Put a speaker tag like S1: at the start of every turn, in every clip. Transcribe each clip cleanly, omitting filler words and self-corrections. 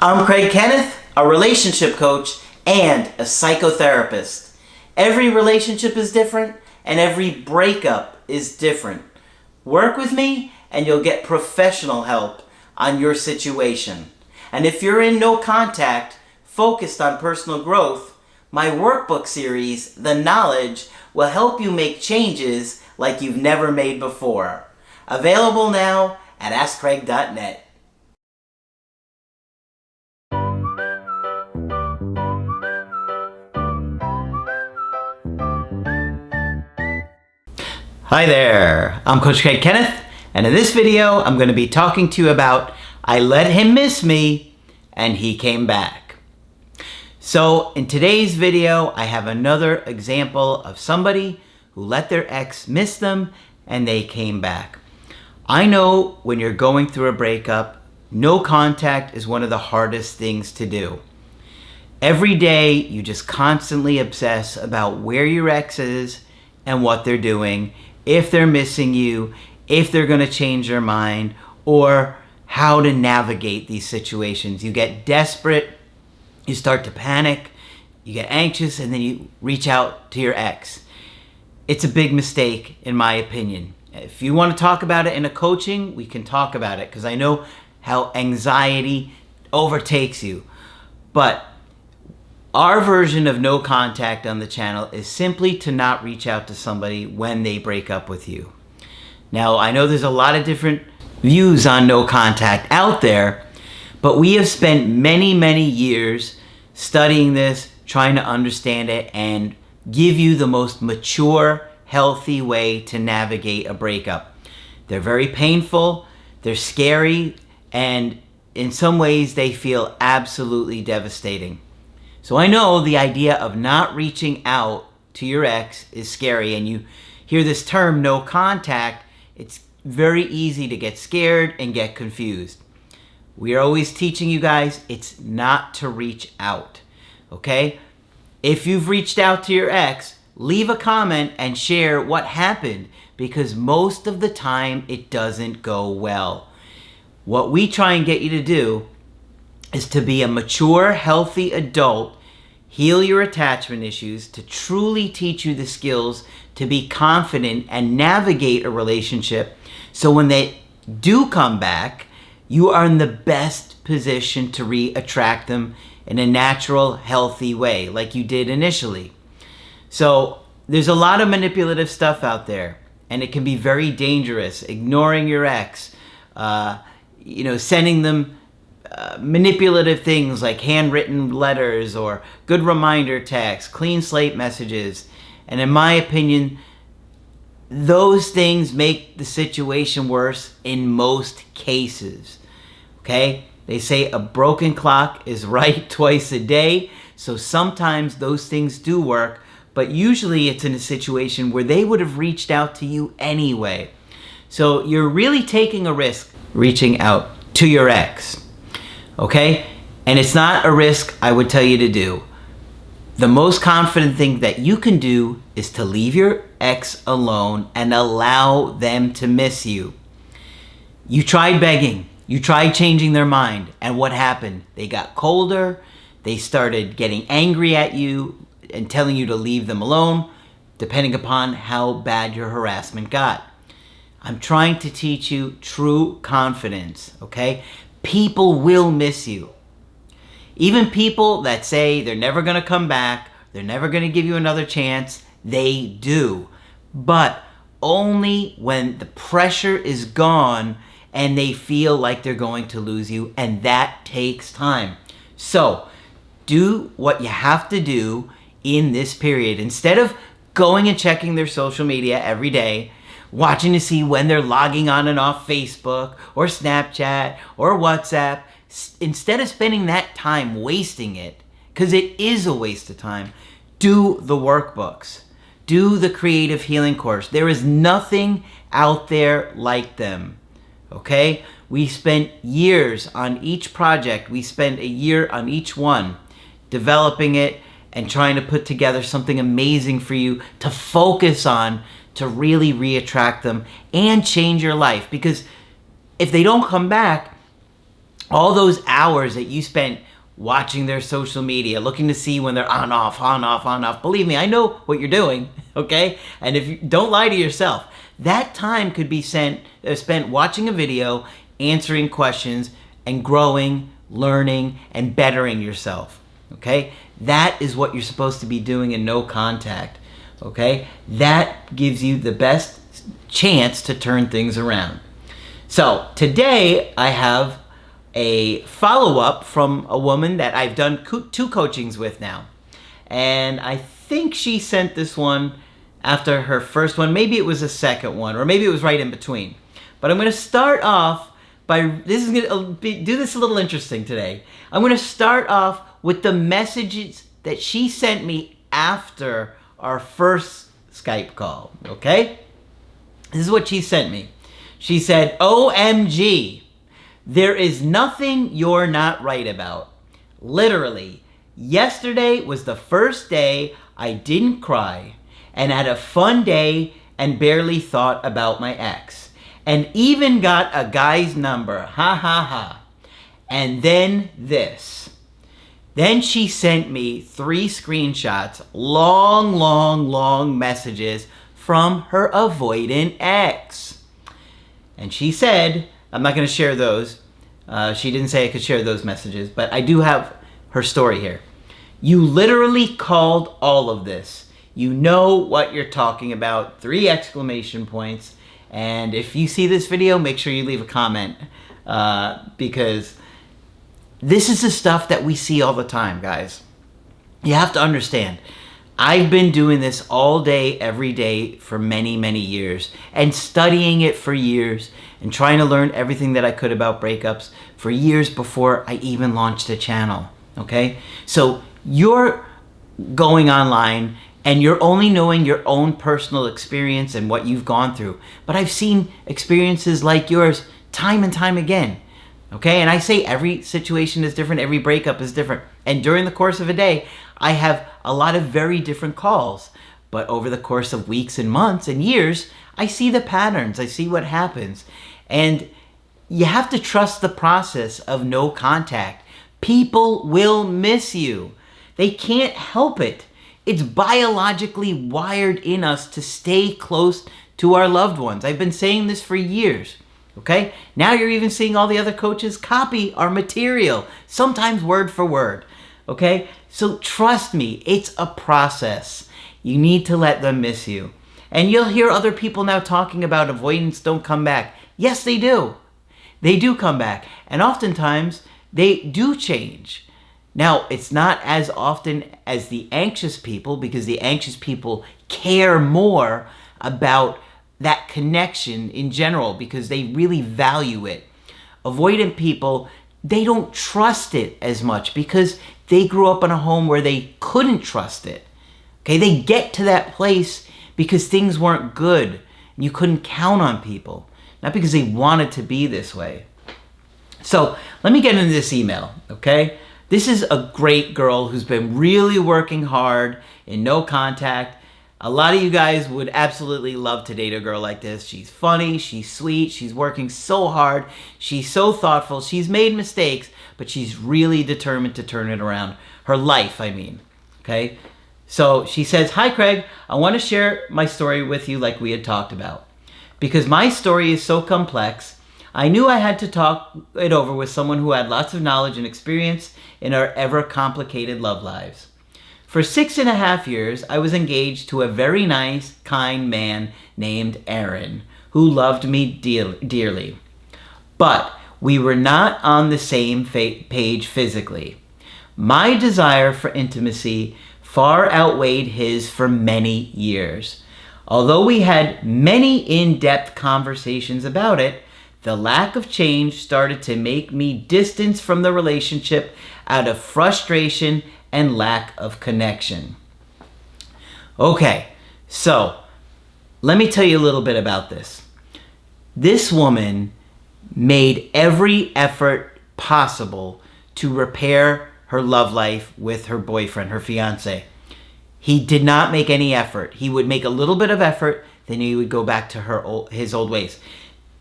S1: I'm Kenneth, a relationship coach and a psychotherapist. Every relationship is different and every breakup is different. Work with me and you'll get professional help on your situation. And if you're in no contact, focused on personal growth, my workbook series, The Knowledge, will help you make changes like you've never made before. Available now at AskCraig.net. Hi there, I'm Coach Kenneth, and in this video I'm going to be talking to you about I let him miss me and he came back. So in today's video I have another example of somebody who let their ex miss them and they came back. I know when you're going through a breakup, no contact is one of the hardest things to do. Every day you just constantly obsess about where your ex is and what they're doing, if they're missing you, if they're going to change their mind, or how to navigate these situations. You get desperate, you start to panic, you get anxious, and then you reach out to your ex. It's a big mistake, in my opinion. If you want to talk about it in a coaching, we can talk about it, because I know how anxiety overtakes you. But our version of no contact on the channel is simply to not reach out to somebody when they break up with you. Now, I know there's a lot of different views on no contact out there, but we have spent many, many years studying this, trying to understand it, and give you the most mature, healthy way to navigate a breakup. They're very painful, they're scary, and in some ways they feel absolutely devastating. So I know the idea of not reaching out to your ex is scary, and you hear this term, no contact, it's very easy to get scared and get confused. We are always teaching you guys, it's not to reach out, okay? If you've reached out to your ex, leave a comment and share what happened, because most of the time it doesn't go well. What we try and get you to do is to be a mature, healthy adult, heal your attachment issues, to truly teach you the skills to be confident and navigate a relationship, so when they do come back, you are in the best position to re-attract them in a natural, healthy way, like you did initially. So there's a lot of manipulative stuff out there, and it can be very dangerous. Ignoring your ex, sending them manipulative things like handwritten letters or good reminder texts, clean slate messages. And in my opinion, those things make the situation worse in most cases. Okay? They say a broken clock is right twice a day. So sometimes those things do work, but usually it's in a situation where they would have reached out to you anyway. So you're really taking a risk reaching out to your ex. Okay? And it's not a risk I would tell you to do. The most confident thing that you can do is to leave your ex alone and allow them to miss you. You tried begging, you tried changing their mind, and what happened? They got colder, they started getting angry at you and telling you to leave them alone, depending upon how bad your harassment got. I'm trying to teach you true confidence, okay? People will miss you. Even people that say they're never going to come back, they're never going to give you another chance, they do. But only when the pressure is gone and they feel like they're going to lose you, and that takes time. So do what you have to do in this period. Instead of going and checking their social media every day, watching to see when they're logging on and off Facebook or Snapchat or WhatsApp, instead of spending that time wasting it, because it is a waste of time, do the workbooks. Do the creative healing course. There is nothing out there like them. Okay? We spent years on each project. We spent a year on each one, developing it and trying to put together something amazing for you to focus on, to really re-attract them and change your life. Because if they don't come back, all those hours that you spent watching their social media, looking to see when they're on, off, on, off, on, off. Believe me, I know what you're doing, okay? And if you don't lie to yourself, that time could be spent watching a video, answering questions, and growing, learning, and bettering yourself, okay? That is what you're supposed to be doing in no contact, okay? That gives you the best chance to turn things around. So today I have a follow-up from a woman that I've done 2 coachings with now. And I think she sent this one after her first one. Maybe it was a second one, or maybe it was right in between. But I'm going to start off by, this is going to do this a little interesting today. I'm going to start off with the messages that she sent me after our first Skype call, okay? This is what she sent me. She said, OMG. There is nothing you're not right about. Literally, yesterday was the first day I didn't cry and had a fun day and barely thought about my ex. And even got a guy's number. Ha ha ha. And then this. Then she sent me 3 screenshots, long messages from her avoidant ex. And she said, I'm not going to share those. She didn't say I could share those messages, but I do have her story here. You literally called all of this. You know what you're talking about. 3 exclamation points. And if you see this video, make sure you leave a comment because this is the stuff that we see all the time, guys. You have to understand. I've been doing this all day, every day for many years and studying it for years and trying to learn everything that I could about breakups for years before I even launched the channel, okay? So you're going online and you're only knowing your own personal experience and what you've gone through. But I've seen experiences like yours time and time again, okay? And I say every situation is different, every breakup is different. And during the course of a day, I have a lot of very different calls. But over the course of weeks and months and years, I see the patterns, I see what happens. And you have to trust the process of no contact. People will miss you. They can't help it. It's biologically wired in us to stay close to our loved ones. I've been saying this for years, okay? Now you're even seeing all the other coaches copy our material, sometimes word for word, okay? So trust me, it's a process. You need to let them miss you. And you'll hear other people now talking about avoidance don't come back. Yes, they do. They do come back. And oftentimes, they do change. Now, it's not as often as the anxious people because the anxious people care more about that connection in general because they really value it. Avoidant people, they don't trust it as much because they grew up in a home where they couldn't trust it. Okay, they get to that place because things weren't good and you couldn't count on people, not because they wanted to be this way. So let me get into this email, okay? This is a great girl who's been really working hard in no contact. A lot of you guys would absolutely love to date a girl like this. She's funny, she's sweet, she's working so hard, she's so thoughtful, she's made mistakes, but she's really determined to turn it around. Her life, I mean, okay? So she says, hi Craig, I want to share my story with you like we had talked about. Because my story is so complex, I knew I had to talk it over with someone who had lots of knowledge and experience in our ever-complicated love lives. For 6.5 years, I was engaged to a very nice, kind man named Aaron, who loved me dearly. But we were not on the same page physically. My desire for intimacy far outweighed his for many years. Although we had many in-depth conversations about it, the lack of change started to make me distance from the relationship out of frustration and lack of connection. Okay, so let me tell you a little bit about this. This woman made every effort possible to repair her love life with her boyfriend, her fiance. He did not make any effort. He would make a little bit of effort, then he would go back to his old ways.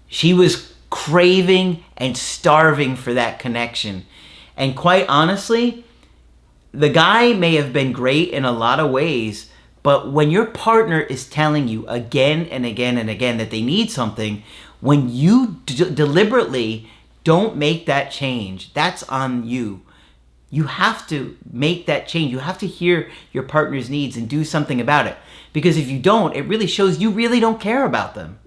S1: She was craving and starving for that connection. And quite honestly, the guy may have been great in a lot of ways, but when your partner is telling you again and again and again that they need something, when you deliberately don't make that change, that's on you. You have to make that change. You have to hear your partner's needs and do something about it. Because if you don't, it really shows you really don't care about them.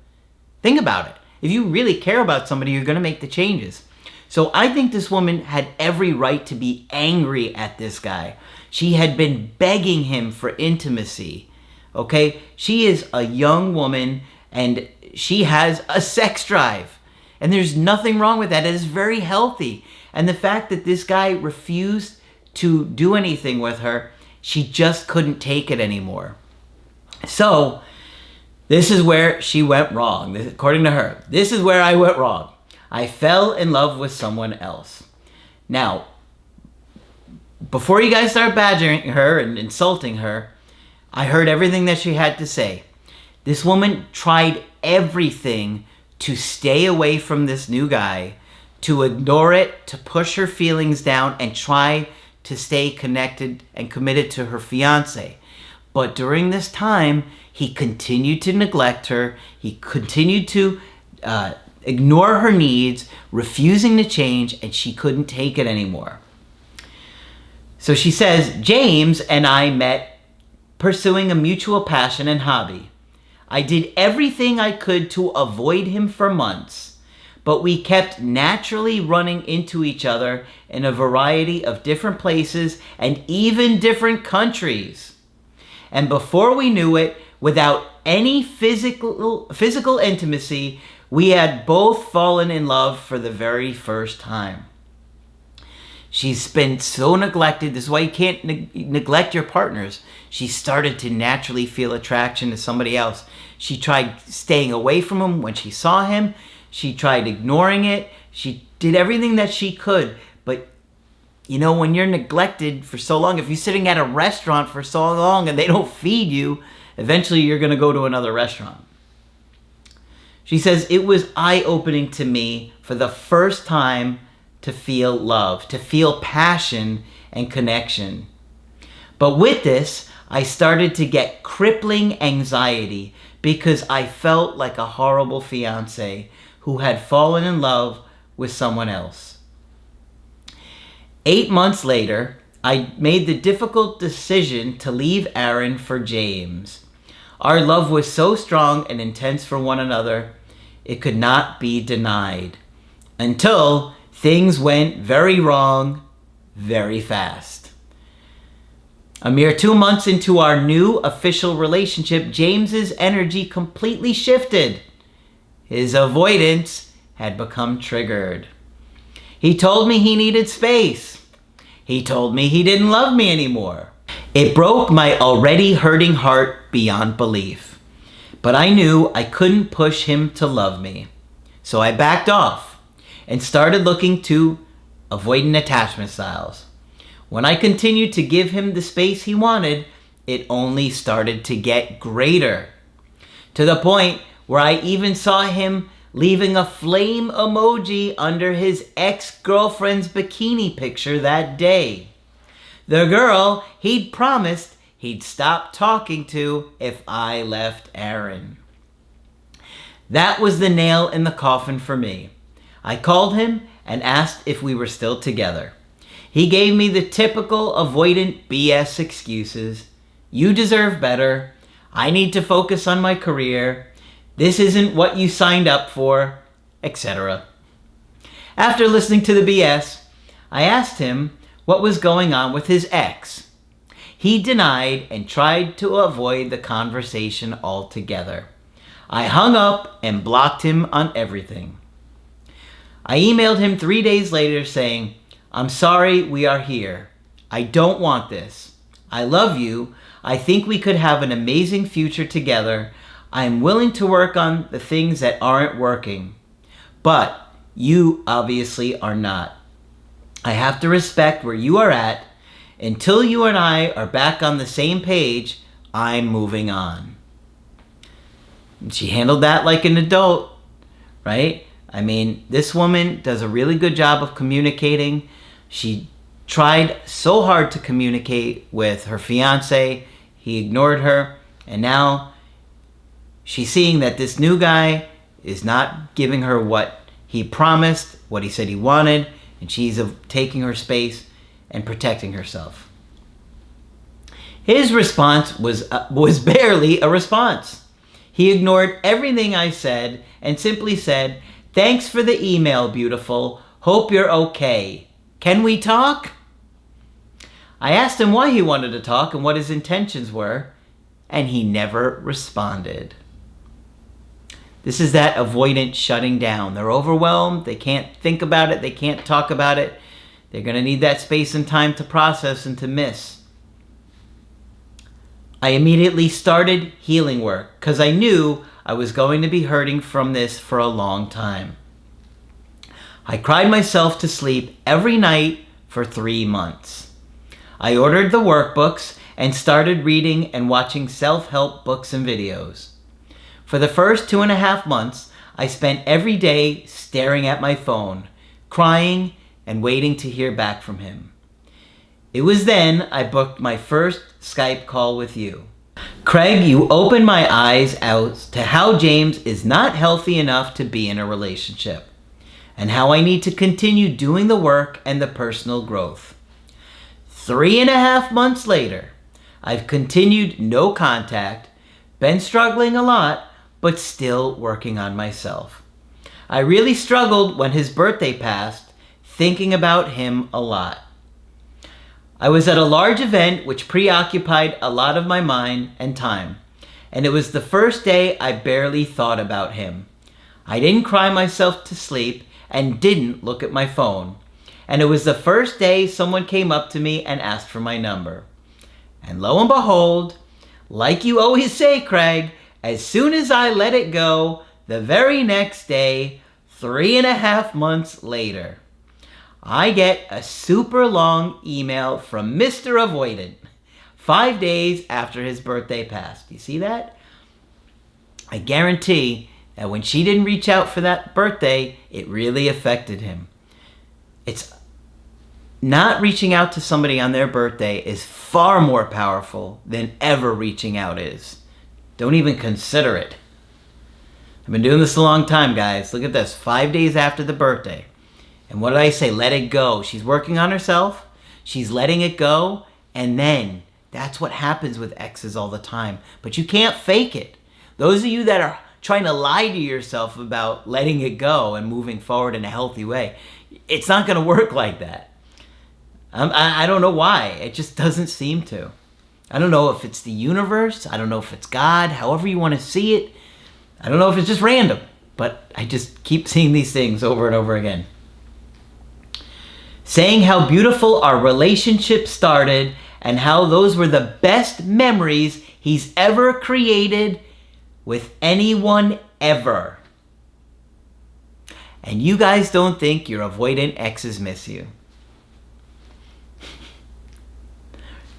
S1: Think about it. If you really care about somebody, you're going to make the changes. So I think this woman had every right to be angry at this guy. She had been begging him for intimacy. Okay? She is a young woman and she has a sex drive. And there's nothing wrong with that. It is very healthy. And the fact that this guy refused to do anything with her, she just couldn't take it anymore. So, this is where she went wrong, according to her. This is where I went wrong. I fell in love with someone else. Now, before you guys start badgering her and insulting her, I heard everything that she had to say. This woman tried everything to stay away from this new guy, to ignore it, to push her feelings down, and try to stay connected and committed to her fiancé. But during this time, he continued to neglect her. He continued to ignore her needs, refusing to change, and she couldn't take it anymore. So she says, James and I met pursuing a mutual passion and hobby. I did everything I could to avoid him for months, but we kept naturally running into each other in a variety of different places and even different countries. And before we knew it, without any physical intimacy, we had both fallen in love for the very first time. She's been so neglected. This is why you can't neglect your partners. She started to naturally feel attraction to somebody else. She tried staying away from him when she saw him. She tried ignoring it. She did everything that she could. But, you know, when you're neglected for so long, if you're sitting at a restaurant for so long and they don't feed you, eventually you're going to go to another restaurant. She says, it was eye-opening to me for the first time to feel love, to feel passion and connection. But with this, I started to get crippling anxiety because I felt like a horrible fiancé who had fallen in love with someone else. 8 months later, I made the difficult decision to leave Aaron for James. Our love was so strong and intense for one another, it could not be denied. Until things went very wrong very fast. A mere 2 months into our new official relationship, James's energy completely shifted. His avoidance had become triggered. He told me he needed space. He told me he didn't love me anymore. It broke my already hurting heart beyond belief. But I knew I couldn't push him to love me. So I backed off and started looking to avoidant attachment styles. When I continued to give him the space he wanted, it only started to get greater. To the point where I even saw him leaving a flame emoji under his ex-girlfriend's bikini picture that day. The girl he'd promised he'd stop talking to if I left Aaron. That was the nail in the coffin for me. I called him and asked if we were still together. He gave me the typical avoidant BS excuses. You deserve better. I need to focus on my career. This isn't what you signed up for, etc. After listening to the BS, I asked him what was going on with his ex. He denied and tried to avoid the conversation altogether. I hung up and blocked him on everything. I emailed him 3 days later saying, I'm sorry we are here. I don't want this. I love you. I think we could have an amazing future together. I am willing to work on the things that aren't working. But you obviously are not. I have to respect where you are at. Until you and I are back on the same page, I'm moving on. And she handled that like an adult, right? I mean, this woman does a really good job of communicating. She tried so hard to communicate with her fiance. He ignored her, and now she's seeing that this new guy is not giving her what he promised, what he said he wanted, and she's taking her space and protecting herself. His response was barely a response. He ignored everything I said and simply said, "Thanks for the email, beautiful. Hope you're okay. Can we talk?" I asked him why he wanted to talk and what his intentions were, and he never responded. This is that avoidant shutting down. They're overwhelmed. They can't think about it. They can't talk about it. They're going to need that space and time to process and to miss. I immediately started healing work because I knew I was going to be hurting from this for a long time. I cried myself to sleep every night for 3 months. I ordered the workbooks and started reading and watching self-help books and videos. For the first 2.5 months, I spent every day staring at my phone, crying and waiting to hear back from him. It was then I booked my first Skype call with you. Craig, you opened my eyes out to how James is not healthy enough to be in a relationship, and how I need to continue doing the work and the personal growth. 3.5 months later, I've continued no contact, been struggling a lot, but still working on myself. I really struggled when his birthday passed, thinking about him a lot. I was at a large event which preoccupied a lot of my mind and time, and it was the first day I barely thought about him. I didn't cry myself to sleep and didn't look at my phone. And it was the first day someone came up to me and asked for my number. And lo and behold, like you always say, Craig, as soon as I let it go, the very next day, 3.5 months later, I get a super long email from Mr. Avoidant 5 days after his birthday passed. You see that? I guarantee that when she didn't reach out for that birthday, it really affected him. It's not reaching out to somebody on their birthday is far more powerful than ever reaching out is. Don't even consider it. I've been doing this a long time, guys. Look at this. 5 days after the birthday. And what did I say? Let it go. She's working on herself. She's letting it go. And then that's what happens with exes all the time. But you can't fake it. Those of you that are trying to lie to yourself about letting it go and moving forward in a healthy way, it's not going to work like that. I don't know why. It just doesn't seem to. I don't know if it's the universe. I don't know if it's God. However you want to see it. I don't know if it's just random. But I just keep seeing these things over and over again. Saying how beautiful our relationship started and how those were the best memories he's ever created with anyone ever. And you guys don't think your avoidant exes miss you.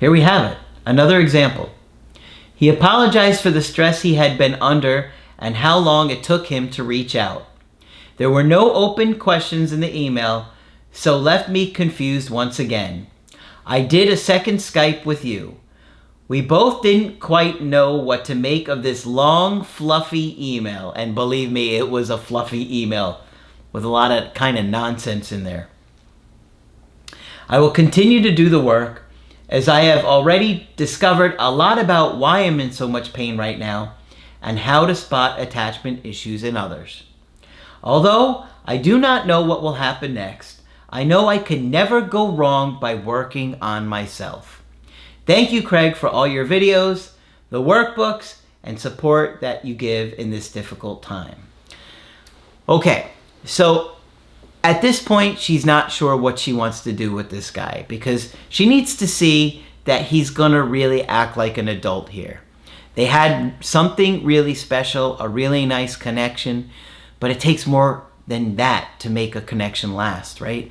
S1: Here we have it. Another example. He apologized for the stress he had been under and how long it took him to reach out. There were no open questions in the email, so left me confused once again. I did a second Skype with you. We both didn't quite know what to make of this long, fluffy email. And believe me, it was a fluffy email with a lot of kind of nonsense in there. I will continue to do the work, as I have already discovered a lot about why I'm in so much pain right now and how to spot attachment issues in others. Although I do not know what will happen next, I know I can never go wrong by working on myself. Thank you, Craig, for all your videos, the workbooks, and support that you give in this difficult time. Okay, so at this point, she's not sure what she wants to do with this guy because she needs to see that he's gonna really act like an adult here. They had something really special, a really nice connection, but it takes more than that to make a connection last, right?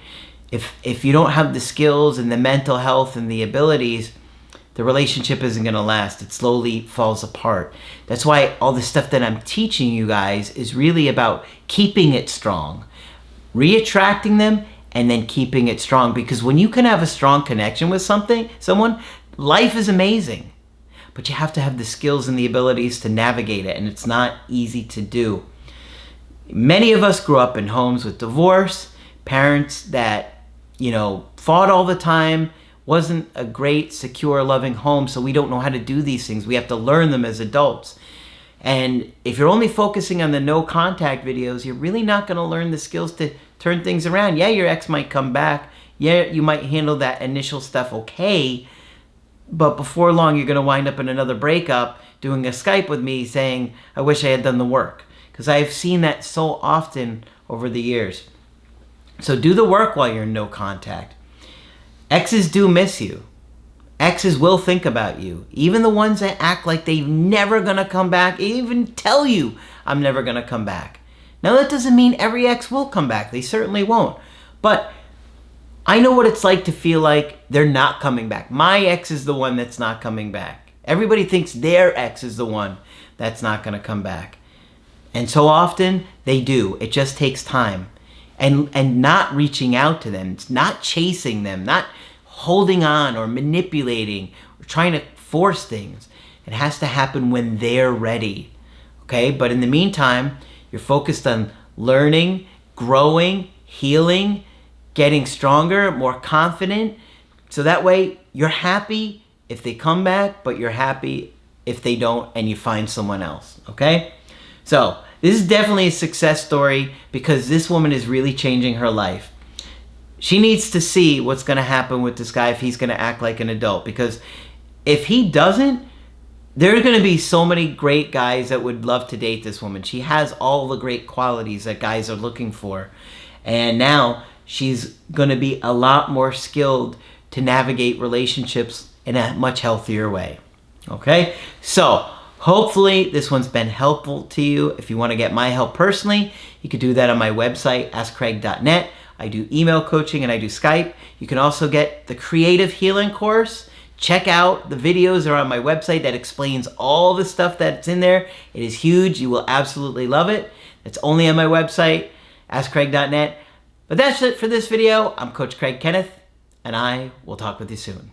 S1: If you don't have the skills and the mental health and the abilities, the relationship isn't going to last. It slowly falls apart. That's why all the stuff that I'm teaching you guys is really about keeping it strong, re-attracting them, and then keeping it strong. Because when you can have a strong connection with someone, life is amazing. But you have to have the skills and the abilities to navigate it, and it's not easy to do. Many of us grew up in homes with divorce, parents that, fought all the time, wasn't a great, secure, loving home, so we don't know how to do these things. We have to learn them as adults. And if you're only focusing on the no contact videos, you're really not going to learn the skills to turn things around. Yeah, your ex might come back. Yeah, you might handle that initial stuff okay, but before long, you're going to wind up in another breakup doing a Skype with me saying, I wish I had done the work. Because I've seen that so often over the years. So do the work while you're in no contact. Exes do miss you. Exes will think about you. Even the ones that act like they're never going to come back, even tell you, I'm never going to come back. Now that doesn't mean every ex will come back. They certainly won't. But I know what it's like to feel like they're not coming back. My ex is the one that's not coming back. Everybody thinks their ex is the one that's not going to come back. And so often they do. It just takes time. And not reaching out to them, not chasing them, not holding on or manipulating or trying to force things. It has to happen when they're ready. Okay? But in the meantime, you're focused on learning, growing, healing, getting stronger, more confident. So that way you're happy if they come back, but you're happy if they don't and you find someone else. Okay? So this is definitely a success story because this woman is really changing her life. She needs to see what's going to happen with this guy if he's going to act like an adult. Because if he doesn't, there are going to be so many great guys that would love to date this woman. She has all the great qualities that guys are looking for. And now she's going to be a lot more skilled to navigate relationships in a much healthier way. Okay? So hopefully this one's been helpful to you. If you want to get my help personally, you could do that on my website, askcraig.net. I do email coaching and I do Skype. You can also get the Creative Healing course. Check out the videos are on my website that explains all the stuff that's in there. It is huge. You will absolutely love it. It's only on my website, askcraig.net. But that's it for this video. I'm Coach Craig Kenneth, and I will talk with you soon.